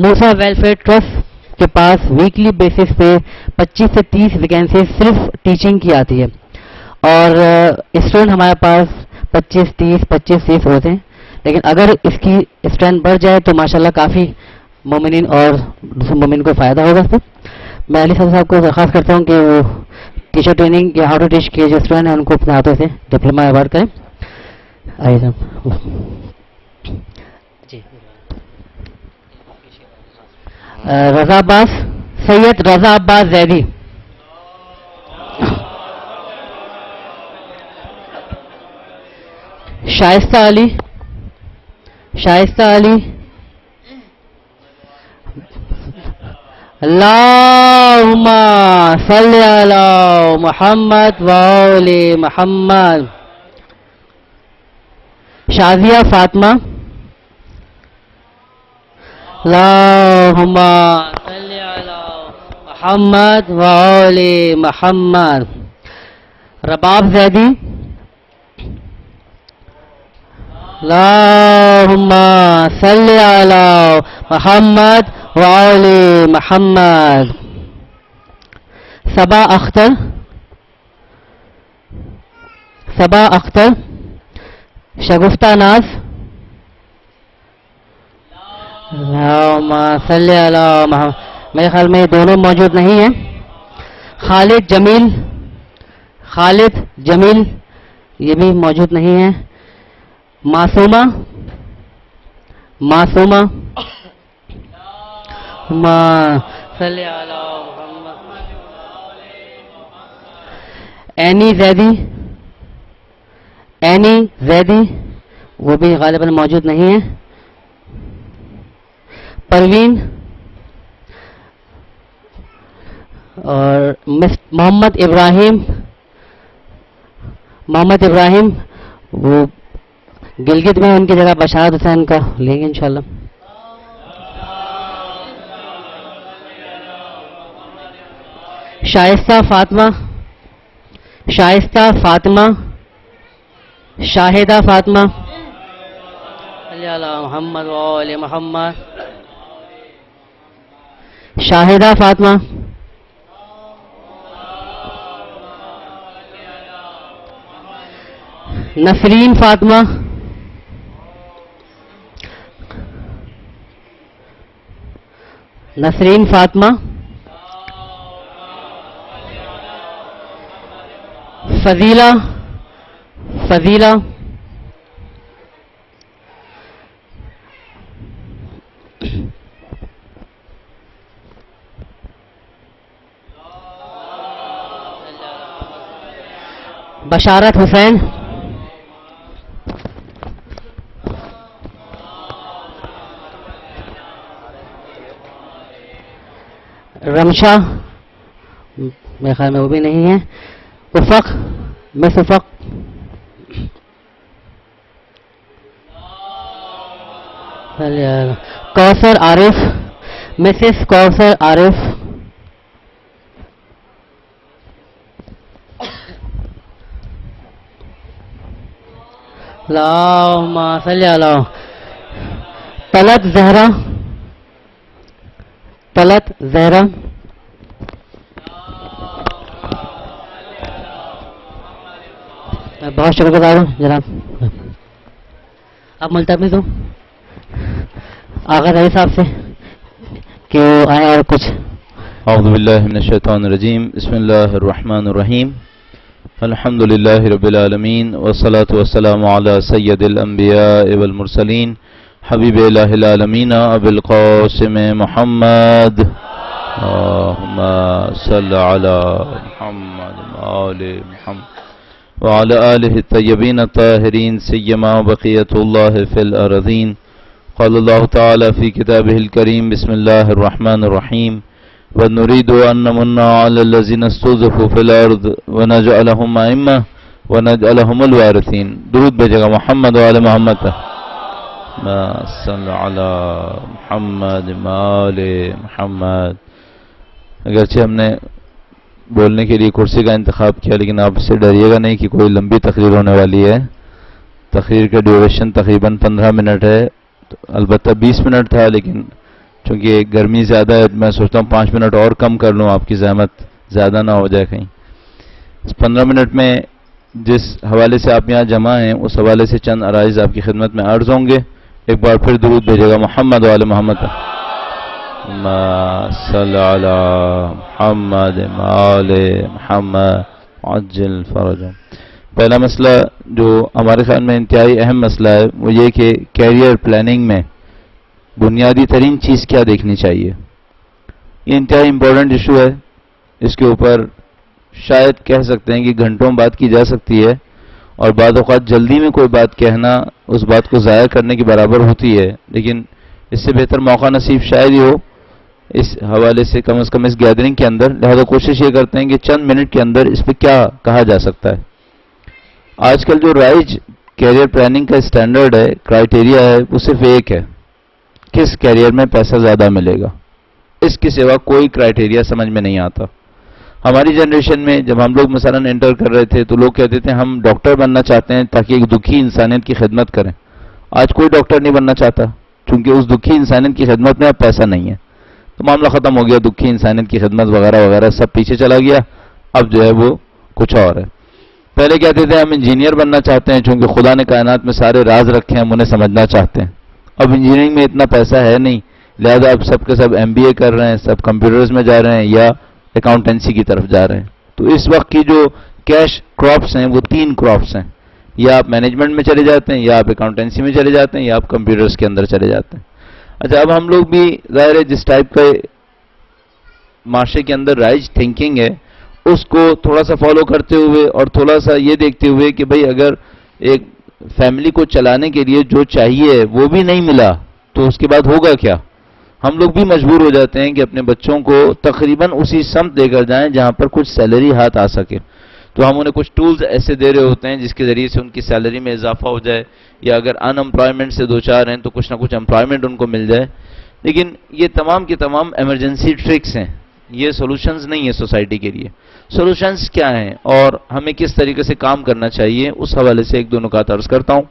موسا welfare trust کے پاس weekly basis پہ 25 سے 30 ویکینسیز صرف ٹیچنگ کی آتی ہے، اور اسٹوڈنٹ ہمارے پاس 25-30 ہوتے ہیں، لیکن اگر اس کی اسٹرینتھ بڑھ جائے تو ماشاءاللہ کافی مومنین اور دوسرے مومن کو فائدہ ہوگا. اس سے میں علی صاحب کو درخواست کرتا ہوں کہ وہ ٹیچر ٹریننگ یا ہاؤ ٹو ٹیچ کے جو اسٹوڈنٹ ہیں ان کو اپنے ہاتھوں سے ڈپلوما ایوارڈ کریں. آئیے صاحب. جی رضا عباس، سید رضا عباس زیدی. شائستہ علی، شائستہ علی. اللہم صلی علی محمد وآل محمد. شازیہ فاطمہ. اللہم صلی علی محمد وآل محمد. رباب زیدی. اللہم صلی علی محمد وآل محمد. صبا اختر، صبا اختر. شگفتہ ناز. اللہم صلی علی محمد. میرے خیال میں دونوں موجود نہیں ہیں. خالد جمیل، خالد جمیل یہ بھی موجود نہیں ہیں. معصومہ، معصومہ. صلی علی محمد. اینی زیدی، اینی زیدی وہ بھی غالباً موجود نہیں ہیں. پروین اور محمد ابراہیم، محمد ابراہیم وہ گلگت میں، ان کی جگہ بشارت حسین کا لیں گے انشاءاللہ. شائستہ فاطمہ، شائستہ فاطمہ. شاہدہ فاطمہ. صلی علی محمد وآل محمد. شاہدہ فاطمہ. نسرین فاطمہ. نسرین فاطمہ. فضیلہ، فضیلہ. بشارت حسین. رمشا میرے خیال میں وہ بھی نہیں ہے. افق، مس افق. کوثر عارف، مسز کوثر عارف. اللہم صلی علی. طلعت زہرا، طلعت زہرا. بہت شکر گزار ہوں جناب. اب ملتمس ہوں آغا علی صاحب سے کہ وہ آئیں اور کچھ. اعوذ باللہ من الشیطان الرجیم. بسم اللہ الرحمن الرحیم. الحمد للہ رب العالمین والصلاة والسلام علی سید الانبیاء والمرسلین حبیب الہ العالمین ابی القاسم محمد. اللہم صلی علی محمد وآل محمد وعلى آله الطيبين الطاهرين سيما بقية الله في الأرضين. قال الله تعالى في كتابه الكريم بسم الله الرحمن الرحيم ونريد أن نمن على الذين استضعفوا في الأرض ونجعلهم أئمة ونجعلهم الوارثين. درود بجگہ محمد وعلى محمد. صلی علی محمد وآل محمد. اگرچہ ہم نے بولنے کے لیے کرسی کا انتخاب کیا لیکن آپ سے ڈریے گا نہیں کہ کوئی لمبی تقریر ہونے والی ہے. تقریر کا ڈیوریشن تقریباً 15 منٹ ہے. البتہ 20 منٹ تھا لیکن چونکہ گرمی زیادہ ہے، میں سوچتا ہوں 5 منٹ اور کم کر لوں، آپ کی زحمت زیادہ نہ ہو جائے کہیں. اس 15 منٹ میں جس حوالے سے آپ یہاں جمع ہیں اس حوالے سے چند عرائض آپ کی خدمت میں عرض ہوں گے. ایک بار پھر درود بھیجے گا محمد وعلی محمد. صلی علی محمد وعلی محمد عجل فرج. پہلا مسئلہ جو ہمارے خیال میں انتہائی اہم مسئلہ ہے وہ یہ کہ کیریئر پلاننگ میں بنیادی ترین چیز کیا دیکھنی چاہیے. یہ انتہائی امپورٹنٹ ایشو ہے. اس کے اوپر شاید کہہ سکتے ہیں کہ گھنٹوں بات کی جا سکتی ہے، اور بعض اوقات جلدی میں کوئی بات کہنا اس بات کو ضائع کرنے کے برابر ہوتی ہے. لیکن اس سے بہتر موقع نصیب شاید ہی ہو اس حوالے سے کم از کم اس گیدرنگ کے اندر. لہذا کوشش یہ کرتے ہیں کہ چند منٹ کے اندر اس پہ کیا کہا جا سکتا ہے. آج کل جو رائج کیریئر پلاننگ کا اسٹینڈرڈ ہے، کرائیٹیریا ہے، وہ صرف ایک ہے، کس کیریئر میں پیسہ زیادہ ملے گا. اس کے سوا کوئی کرائیٹیریا سمجھ میں نہیں آتا. ہماری جنریشن میں جب ہم لوگ مثلا انٹر کر رہے تھے تو لوگ کہتے تھے ہم ڈاکٹر بننا چاہتے ہیں تاکہ ایک دکھی انسانیت کی خدمت کریں. آج کوئی ڈاکٹر نہیں بننا چاہتا چونکہ اس دکھی انسانیت کی خدمت میں اب پیسہ نہیں ہے. تو معاملہ ختم ہو گیا، دکھی انسانیت کی خدمت وغیرہ وغیرہ سب پیچھے چلا گیا. اب جو ہے وہ کچھ اور ہے. پہلے کہتے تھے ہم انجینئر بننا چاہتے ہیں چونکہ خدا نے کائنات میں سارے راز رکھے ہیں، ہم انہیں سمجھنا چاہتے ہیں. اب انجینئرنگ میں اتنا پیسہ ہے نہیں، لہذا اب سب کے سب ایم بی اے کر رہے ہیں، سب کمپیوٹرز میں جا رہے ہیں یا اکاؤنٹنسی کی طرف جا رہے ہیں. تو اس وقت کی جو کیش کراپس ہیں وہ 3 کراپس ہیں. یا آپ مینجمنٹ میں چلے جاتے ہیں، یا آپ اکاؤنٹنسی میں چلے جاتے ہیں، یا آپ کمپیوٹرز کے اندر چلے جاتے ہیں. اچھا، اب ہم لوگ بھی ظاہر ہے جس ٹائپ کا معاشرے کے اندر رائج تھنکنگ ہے اس کو تھوڑا سا فالو کرتے ہوئے اور تھوڑا سا یہ دیکھتے ہوئے کہ بھئی اگر ایک فیملی کو چلانے کے لیے جو چاہیے وہ بھی نہیں ملا تو اس کے بعد ہوگا کیا. ہم لوگ بھی مجبور ہو جاتے ہیں کہ اپنے بچوں کو تقریباً اسی سمت دے کر جائیں جہاں پر کچھ سیلری ہاتھ آ سکے. تو ہم انہیں کچھ ٹولز ایسے دے رہے ہوتے ہیں جس کے ذریعے سے ان کی سیلری میں اضافہ ہو جائے، یا اگر ان امپلائمنٹ سے 2-4 ہیں تو کچھ نہ کچھ امپلائمنٹ ان کو مل جائے. لیکن یہ تمام کے تمام ایمرجنسی ٹرکس ہیں، یہ سولوشنز نہیں ہیں سوسائٹی کے لیے. سولوشنز کیا ہیں اور ہمیں کس طریقے سے کام کرنا چاہیے، اس حوالے سے 1-2 نکات عرض کرتا ہوں.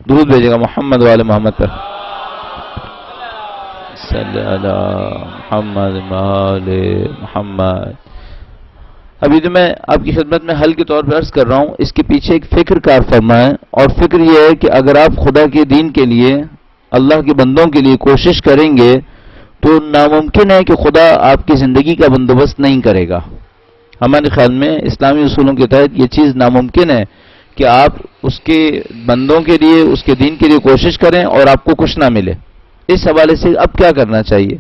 درود بھیجے گا محمد وعلی محمد پر. صلی علی محمد وعلی محمد. ابھی تو میں آپ کی خدمت میں حل کے طور پر عرض کر رہا ہوں، اس کے پیچھے ایک فکر کار فرمائیں، اور فکر یہ ہے کہ اگر آپ خدا کے دین کے لیے، اللہ کے بندوں کے لیے کوشش کریں گے تو ناممکن ہے کہ خدا آپ کی زندگی کا بندوبست نہیں کرے گا. ہمارے خیال میں اسلامی اصولوں کے تحت یہ چیز ناممکن ہے کہ آپ اس کے بندوں کے لیے، اس کے دین کے لیے کوشش کریں اور آپ کو کچھ نہ ملے. اس حوالے سے اب کیا کرنا چاہیے؟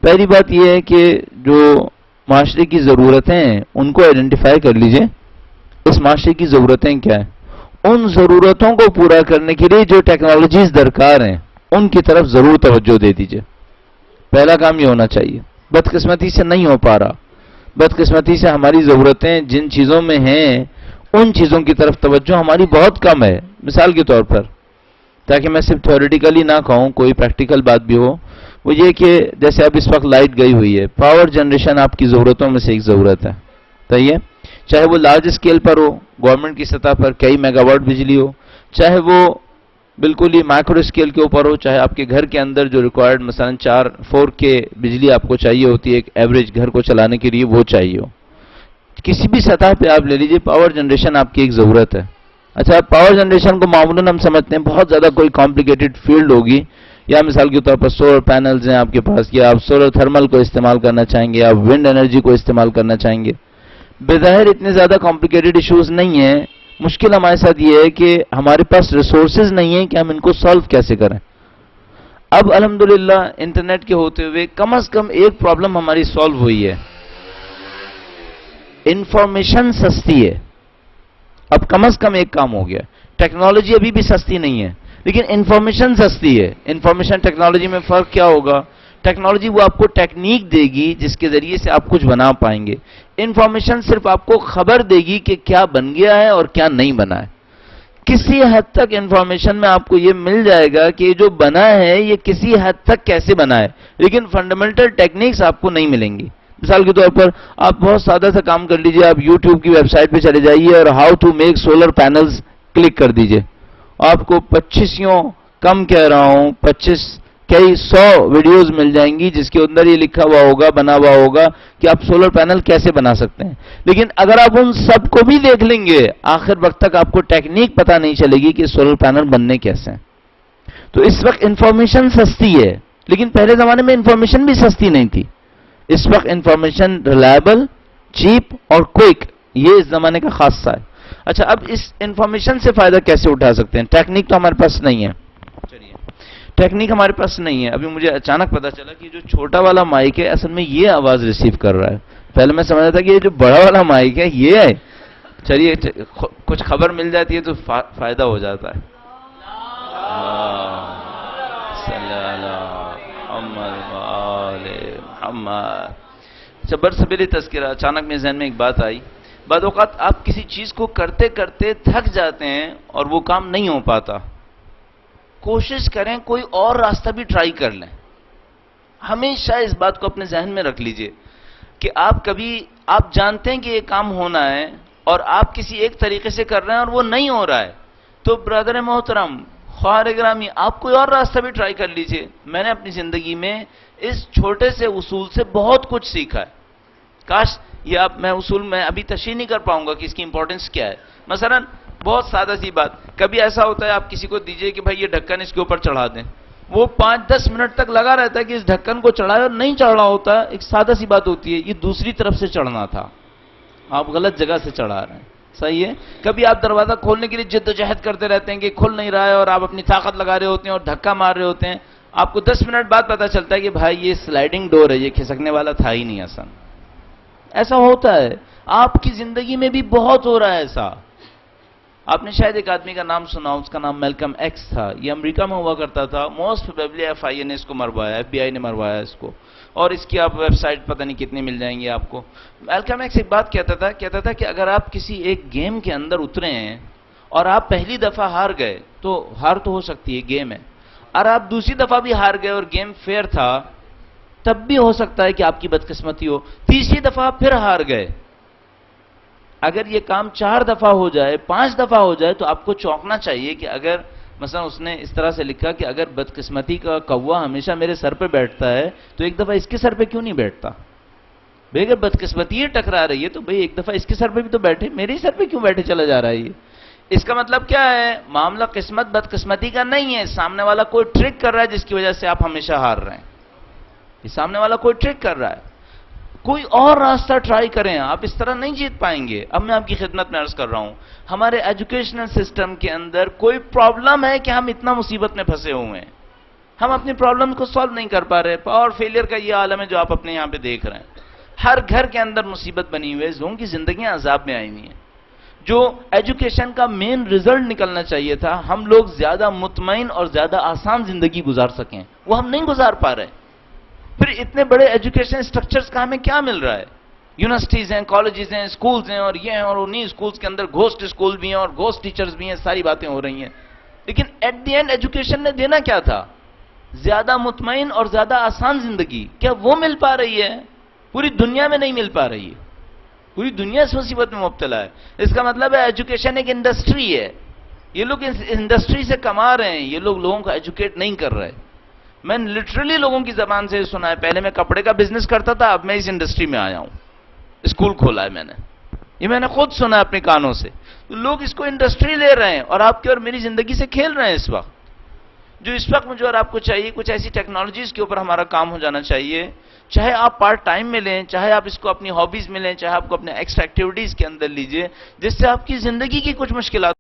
پہلی بات یہ ہے کہ جو معاشرے کی ضرورتیں ہیں ان کو آئیڈینٹیفائی کر لیجئے. اس معاشرے کی ضرورتیں کیا ہیں؟ ان ضرورتوں کو پورا کرنے کے لیے جو ٹیکنالوجیز درکار ہیں ان کی طرف ضرور توجہ دے دیجئے. پہلا کام یہ ہونا چاہیے. بدقسمتی سے نہیں ہو پا رہا. بدقسمتی سے ہماری ضرورتیں جن چیزوں میں ہیں ان چیزوں کی طرف توجہ ہماری بہت کم ہے. مثال کے طور پر، تاکہ میں صرف تھیوریٹیکلی نہ کہوں، کوئی پریکٹیکل بات بھی ہو، وہ یہ کہ جیسے اب اس وقت لائٹ گئی ہوئی ہے، پاور جنریشن آپ کی ضرورتوں میں سے ایک ضرورت ہے. صحیح ہے؟ چاہے وہ لارج اسکیل پر ہو، گورنمنٹ کی سطح پر کئی میگا واٹ بجلی ہو، چاہے وہ بالکل ہی مائکرو اسکیل کے اوپر ہو، چاہے آپ کے گھر کے اندر جو ریکوائرڈ مثلا 4 بجلی آپ کو چاہیے ہوتی ہے ایک ایوریج گھر کو چلانے کے لیے، وہ چاہیے ہو. کسی بھی سطح پہ آپ لے لیجئے، پاور جنریشن آپ کی ایک ضرورت ہے. اچھا، پاور جنریشن کو معمولاً ہم سمجھتے ہیں بہت زیادہ کوئی کمپلیکیٹڈ فیلڈ ہوگی، یا مثال کے طور پر سولر پینلز ہیں آپ کے پاس، یا آپ سولر تھرمل کو استعمال کرنا چاہیں گے، آپ ونڈ انرجی کو استعمال کرنا چاہیں گے. بظاہر اتنے زیادہ کمپلیکیٹڈ ایشوز نہیں ہیں. مشکل ہمارے ساتھ یہ ہے کہ ہمارے پاس ریسورسز نہیں ہیں کہ ہم ان کو سالو کیسے کریں. اب الحمدللہ انٹرنیٹ کے ہوتے ہوئے کم از کم ایک پرابلم ہماری سالو ہوئی ہے. انفارمیشن سستی ہے. اب کم از کم ایک کام ہو گیا. ٹیکنالوجی ابھی بھی سستی نہیں ہے لیکن انفارمیشن سستی ہے. انفارمیشن ٹیکنالوجی میں فرق کیا ہوگا؟ ٹیکنالوجی وہ آپ کو ٹیکنیک دے گی جس کے ذریعے سے آپ کچھ بنا پائیں گے. انفارمیشن صرف آپ کو خبر دے گی کہ کیا بن گیا ہے اور کیا نہیں بنا ہے. کسی حد تک انفارمیشن میں آپ کو یہ مل جائے گا کہ یہ جو بنا ہے یہ کسی حد تک کیسے بنا ہے، لیکن فنڈامنٹل ٹیکنیکس آپ کو نہیں ملیں گی. مثال کے طور پر آپ بہت سادہ سا کام کر لیجئے، آپ یوٹیوب کی ویب سائٹ پہ چلے جائیے اور how to make solar panels click کر دیجئے. آپ کو 25 کم کہہ رہا ہوں 25 کئی 100 ویڈیوز مل جائیں گی جس کے اندر یہ لکھا ہوا ہوگا، بنا ہوا ہوگا کہ آپ سولر پینل کیسے بنا سکتے ہیں. لیکن اگر آپ ان سب کو بھی دیکھ لیں گے آخر وقت تک آپ کو ٹیکنیک پتہ نہیں چلے گی کہ سولر پینل بننے کیسے ہیں. تو اس وقت انفارمیشن سستی ہے، لیکن پہلے زمانے میں انفارمیشن بھی سستی نہیں تھی. اس وقت انفارمیشن ریلائبل، چیپ اور کوئک، یہ اس زمانے کا خاصہ ہے. اچھا، اب اس انفارمیشن سے فائدہ کیسے اٹھا سکتے ہیں؟ ٹیکنیک تو ہمارے پاس نہیں ہے. چلیے، ٹیکنیک ہمارے پاس نہیں ہے. ابھی مجھے اچانک پتا چلا کہ جو چھوٹا والا مائک ہے اصل میں یہ آواز ریسیو کر رہا ہے. پہلے میں سمجھا تھا کہ یہ جو بڑا والا مائک ہے یہ ہے. چلیے، کچھ خبر مل جاتی ہے تو فائدہ ہو جاتا ہے. برصغیر تذکرہ، اچانک میرے ذہن میں ایک بات آئی. بعض اوقات آپ کسی چیز کو کرتے کرتے تھک جاتے ہیں اور وہ کام نہیں ہو پاتا. کوشش کریں کوئی اور راستہ بھی ٹرائی کر لیں. ہمیشہ اس بات کو اپنے ذہن میں رکھ لیجئے کہ آپ جانتے ہیں کہ یہ کام ہونا ہے اور آپ کسی ایک طریقے سے کر رہے ہیں اور وہ نہیں ہو رہا ہے، تو برادر محترم، خواہر گرامی، آپ کوئی اور راستہ بھی ٹرائی کر لیجئے. میں نے اپنی زندگی میں اس چھوٹے سے اصول سے بہت کچھ سیکھا ہے. کاش یہ میں اصول میں ابھی تشریح نہیں کر پاؤں گا کہ اس کی امپورٹنس کیا ہے. مثلا بہت سادہ سی بات، کبھی ایسا ہوتا ہے آپ کسی کو دیجئے کہ بھائی یہ ڈھکن اس کے اوپر چڑھا دیں، وہ 5-10 منٹ تک لگا رہتا ہے کہ اس ڈھکن کو چڑھائے اور نہیں چڑھ رہا ہوتا. ایک سادہ سی بات ہوتی ہے، یہ دوسری طرف سے چڑھنا تھا، آپ غلط جگہ سے چڑھا رہے ہیں. صحیح ہے. کبھی آپ دروازہ کھولنے کے لیے جد و جہد کرتے رہتے ہیں کہ کھل نہیں رہا ہے اور آپ اپنی طاقت لگا رہے ہوتے ہیں اور دھکا مار رہے ہوتے ہیں. آپ کو 10 منٹ بعد پتا چلتا ہے کہ بھائی یہ سلائیڈنگ ڈور ہے، یہ کھسکنے والا تھا ہی نہیں اصلا. ایسا ہوتا ہے، آپ کی زندگی میں بھی بہت ہو رہا ہے ایسا. آپ نے شاید ایک آدمی کا نام سنا، اس کا نام میلکم ایکس تھا. یہ امریکہ میں ہوا کرتا تھا. موسٹ پروبیبلی FIA نے اس کو مروایا، FBI نے مروایا اس کو، اور اس کی آپ ویب سائٹ پتہ نہیں کتنی مل جائیں گی آپ کو. میلکم ایکس ایک بات کہتا تھا کہ اگر آپ کسی ایک گیم کے اندر اترے ہیں اور آپ پہلی دفعہ ہار گئے تو ہار تو ہو سکتی ہے، گیم ہے. اور آپ دوسری دفعہ بھی ہار گئے اور گیم فیئر تھا، تب بھی ہو سکتا ہے کہ آپ کی بدقسمتی ہو. تیسری دفعہ پھر ہار گئے. اگر یہ کام 4 دفعہ ہو جائے، 5 دفعہ ہو جائے تو آپ کو چونکنا چاہیے کہ اگر مثلا اس نے اس طرح سے لکھا کہ اگر بدقسمتی کا کوا ہمیشہ میرے سر پہ بیٹھتا ہے تو ایک دفعہ اس کے سر پہ کیوں نہیں بیٹھتا؟ بھئی اگر بدقسمتی ٹکرا رہی ہے تو بھئی ایک دفعہ اس کے سر پہ بھی تو بیٹھے، میرے سر پہ کیوں بیٹھے چلا جا رہا ہے یہ؟ اس کا مطلب کیا ہے؟ معاملہ قسمت بدقسمتی کا نہیں ہے. سامنے والا کوئی ٹرک کر رہا ہے جس کی وجہ سے آپ ہمیشہ ہار رہے ہیں. یہ سامنے والا کوئی ٹرک کر رہا ہے. کوئی اور راستہ ٹرائی کریں، آپ اس طرح نہیں جیت پائیں گے. اب میں آپ کی خدمت میں عرض کر رہا ہوں، ہمارے ایجوکیشنل سسٹم کے اندر کوئی پرابلم ہے کہ ہم اتنا مصیبت میں پھنسے ہوئے ہیں، ہم اپنی پرابلم کو سالو نہیں کر پا رہے. اور فیلئر کا یہ عالم ہے جو آپ اپنے یہاں پہ دیکھ رہے ہیں. ہر گھر کے اندر مصیبت بنی ہوئی ہے، لوگوں کی زندگیاں عذاب میں آئی ہوئی ہیں. جو ایجوکیشن کا مین رزلٹ نکلنا چاہیے تھا، ہم لوگ زیادہ مطمئن اور زیادہ آسان زندگی گزار سکیں، وہ ہم نہیں گزار پا رہے. پھر اتنے بڑے ایجوکیشن سٹرکچرز کا ہمیں کیا مل رہا ہے؟ یونیورسٹیز ہیں، کالجز ہیں، سکولز ہیں، اور یہ ہیں، اور انہی سکولز کے اندر گھوسٹ سکول بھی ہیں اور گھوسٹ ٹیچرز بھی ہیں. ساری باتیں ہو رہی ہیں. لیکن ایٹ دی اینڈ ایجوکیشن نے دینا کیا تھا؟ زیادہ مطمئن اور زیادہ آسان زندگی. کیا وہ مل پا رہی ہے؟ پوری دنیا میں نہیں مل پا رہی ہے. پوری دنیا اس مصیبت میں مبتلا ہے. اس کا مطلب ہے ایجوکیشن ایک انڈسٹری ہے. یہ لوگ اس انڈسٹری سے کما رہے ہیں، یہ لوگ لوگوں کو ایجوکیٹ نہیں کر رہے. میں نے لٹرلی لوگوں کی زبان سے سنا ہے. پہلے میں کپڑے کا بزنس کرتا تھا، اب میں اس انڈسٹری میں آیا ہوں، اسکول کھولا ہے میں نے. یہ میں نے خود سنا ہے اپنے کانوں سے. لوگ اس کو انڈسٹری لے رہے ہیں اور آپ کی اور میری زندگی سے کھیل رہے ہیں اس وقت. جو اس وقت مجھے اور آپ کو چاہیے، کچھ ایسی ٹیکنالوجیز کے اوپر ہمارا کام ہو جانا چاہیے. چاہے آپ پارٹ ٹائم میں لیں، چاہے آپ اس کو اپنی ہابیز میں لیں، چاہے آپ کو اپنے ایکسٹرا ایکٹیویٹیز کے اندر لیجئے، جس سے آپ کی زندگی کی کچھ مشکلات